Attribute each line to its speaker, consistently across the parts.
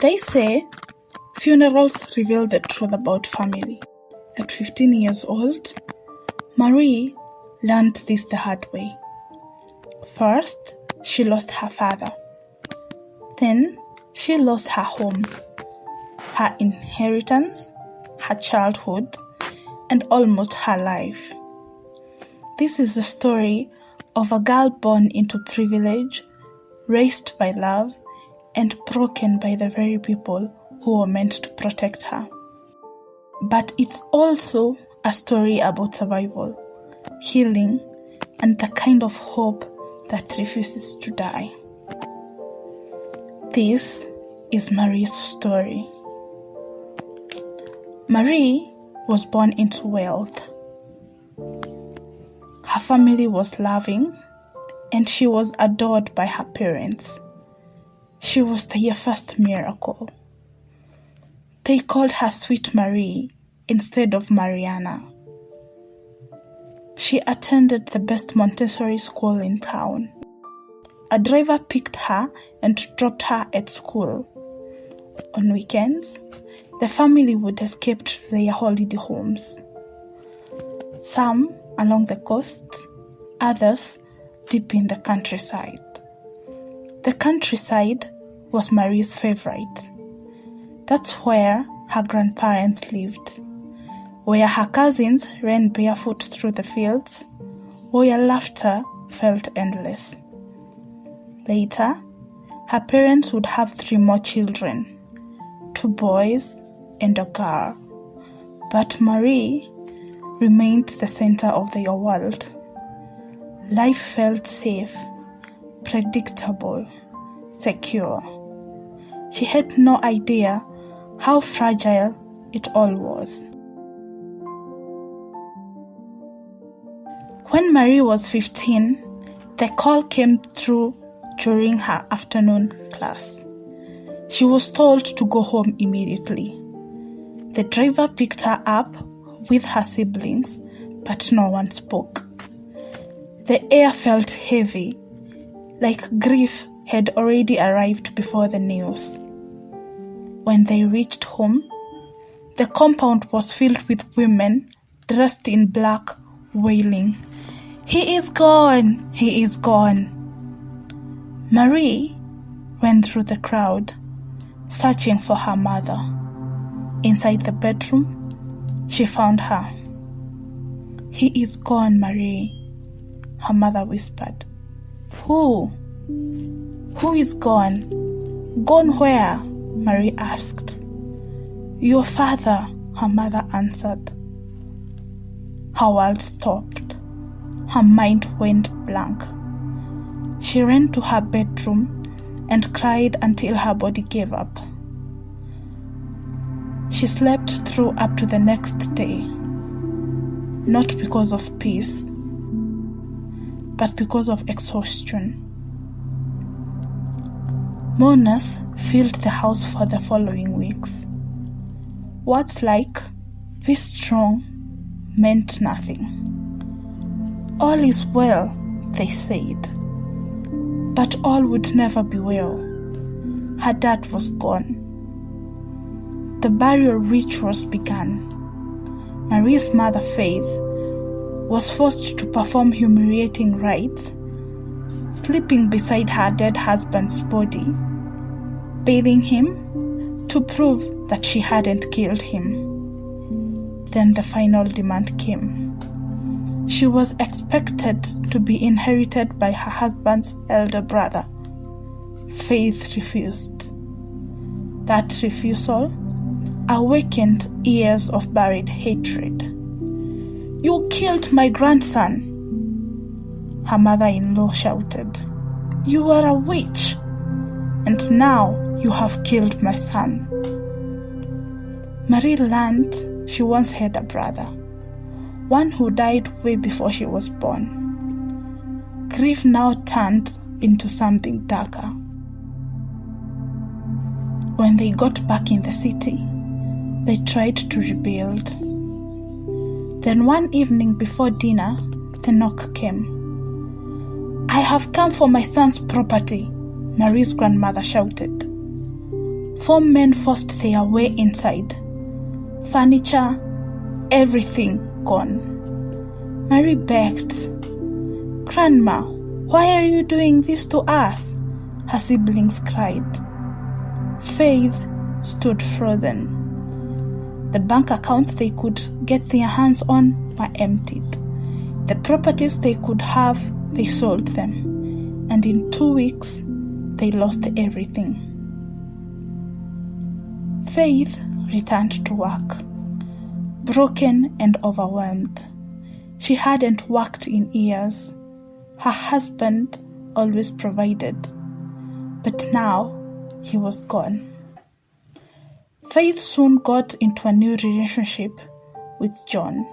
Speaker 1: They say funerals reveal the truth about family. At 15 years old, Marie learned this the hard way. First, she lost her father. Then, she lost her home, her inheritance, her childhood, and almost her life. This is the story of a girl born into privilege, raised by love, and broken by the very people who were meant to protect her. But it's also a story about survival, healing, and the kind of hope that refuses to die. This is Marie's story. Marie was born into wealth. Her family was loving, and she was adored by her parents. She was their first miracle. They called her Sweet Marie instead of Mariana. She attended the best Montessori school in town. A driver picked her and dropped her at school. On weekends, the family would escape to their holiday homes. Some along the coast, others deep in the countryside. The countryside was Marie's favorite. That's where her grandparents lived, where her cousins ran barefoot through the fields, where laughter felt endless. Later, her parents would have 3 more children, 2 boys and a girl. But Marie remained the center of their world. Life felt safe, predictable, secure. She had no idea how fragile it all was. When Marie was 15, the call came through during her afternoon class. She was told to go home immediately. The driver picked her up with her siblings, but no one spoke. The air felt heavy, like grief had already arrived before the news. When they reached home, the compound was filled with women dressed in black, wailing, "He is gone! He is gone!" Marie ran through the crowd, searching for her mother. Inside the bedroom, she found her. "He is gone, Marie," her mother whispered. Who? Who is gone? Gone where?" Marie asked. "Your father," her mother answered. Her world stopped. Her mind went blank. She ran to her bedroom and cried until her body gave up. She slept through up to the next day, not because of peace, but because of exhaustion. Mourners filled the house for the following weeks. Words like, "Be strong," meant nothing. "All is well," they said. But all would never be well. Her dad was gone. The burial rituals began. Marie's mother, Faith, was forced to perform humiliating rites, sleeping beside her dead husband's body, bathing him to prove that she hadn't killed him. Then the final demand came. She was expected to be inherited by her husband's elder brother. Faith refused. That refusal awakened years of buried hatred. "You killed my grandson," her mother-in-law shouted. "You are a witch, and now you have killed my son." Marie learned she once had a brother, one who died way before she was born. Grief now turned into something darker. When they got back in the city, they tried to rebuild. Then one evening before dinner, the knock came. "I have come for my son's property," Marie's grandmother shouted. 4 men forced their way inside. Furniture, everything gone. Mary begged, "Grandma, why are you doing this to us?" her siblings cried. Faith stood frozen. The bank accounts they could get their hands on were emptied. The properties they could have, they sold them. And in 2 weeks, they lost everything. Faith returned to work, broken and overwhelmed. She hadn't worked in years. Her husband always provided, but now he was gone. Faith soon got into a new relationship with John.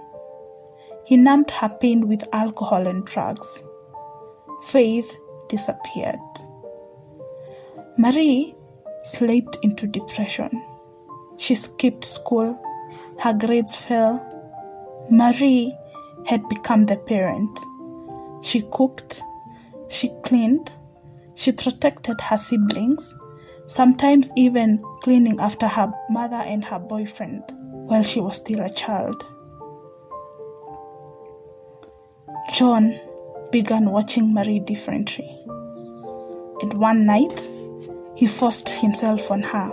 Speaker 1: He numbed her pain with alcohol and drugs. Faith disappeared. Marie slipped into depression. She skipped school. Her grades fell. Marie had become the parent. She cooked. She cleaned. She protected her siblings, sometimes even cleaning after her mother and her boyfriend while she was still a child. John began watching Marie differently, and one night he forced himself on her.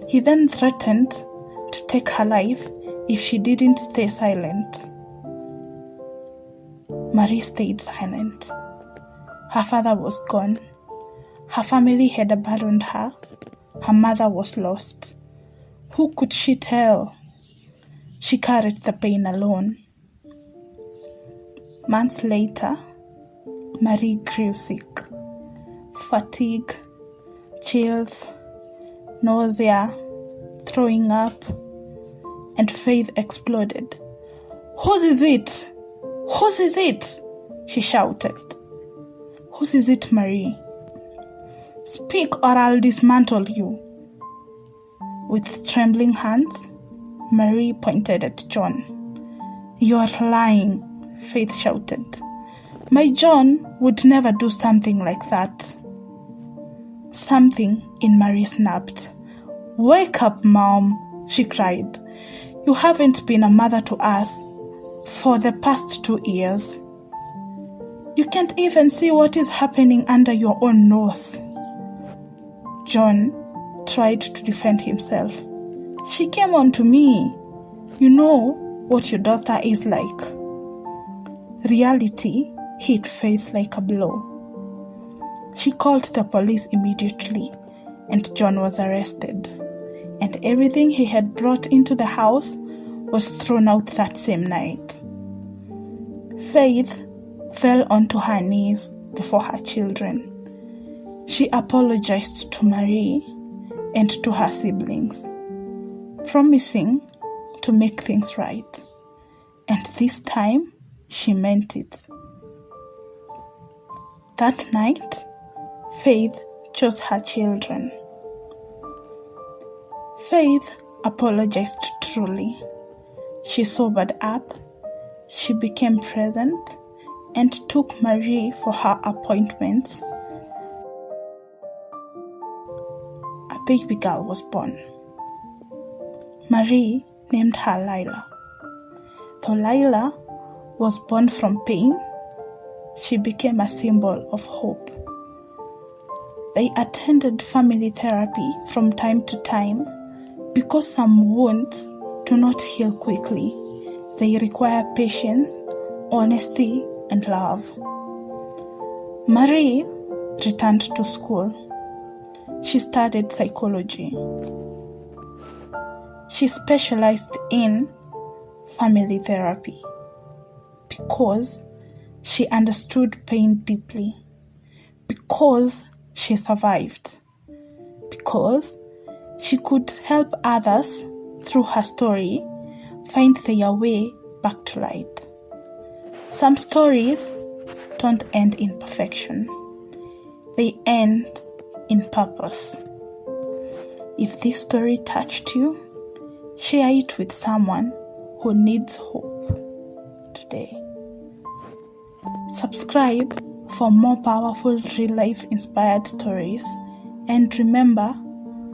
Speaker 1: He then threatened to take her life if she didn't stay silent. Marie stayed silent. Her father was gone. Her family had abandoned her. Her mother was lost. Who could she tell? She carried the pain alone. Months later, Marie grew sick. Fatigue, chills, nausea, throwing up, and Faith exploded. "Whose is it? Whose is it?" she shouted. "Whose is it, Marie? Speak or I'll dismantle you." With trembling hands, Marie pointed at John. "You are lying," Faith shouted. "My John would never do something like that." Something in Marie snapped. "Wake up, Mom," she cried. "You haven't been a mother to us for the past 2 years. You can't even see what is happening under your own nose." John tried to defend himself. "She came on to me. You know what your daughter is like." Reality hit Faith like a blow. She called the police immediately, and John was arrested. And everything he had brought into the house was thrown out that same night. Faith fell onto her knees before her children. She apologized to Marie and to her siblings, promising to make things right. And this time, she meant it. That night, Faith chose her children. Faith apologized truly. She sobered up, she became present, and took Marie for her appointments. A baby girl was born. Marie named her Lila. Though Lila was born from pain, she became a symbol of hope. They attended family therapy from time to time because some wounds do not heal quickly. They require patience, honesty, and love. Marie returned to school. She studied psychology. She specialized in family therapy because she understood pain deeply, because she survived, because she could help others through her story find their way back to light. Some stories don't end in perfection. They end in purpose. If this story touched you, share it with someone who needs hope today. Subscribe for more powerful real-life inspired stories, and remember,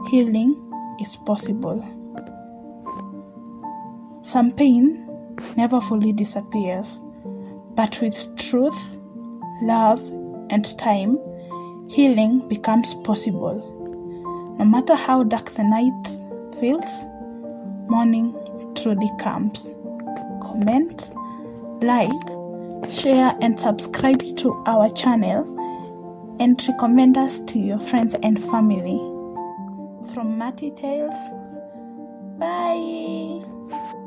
Speaker 1: healing is possible. Some pain never fully disappears, but with truth, love, and time, healing becomes possible. No matter how dark the night feels, morning truly comes. Comment, like, share, and subscribe to our channel, and recommend us to your friends and family. From Matty Tales, bye!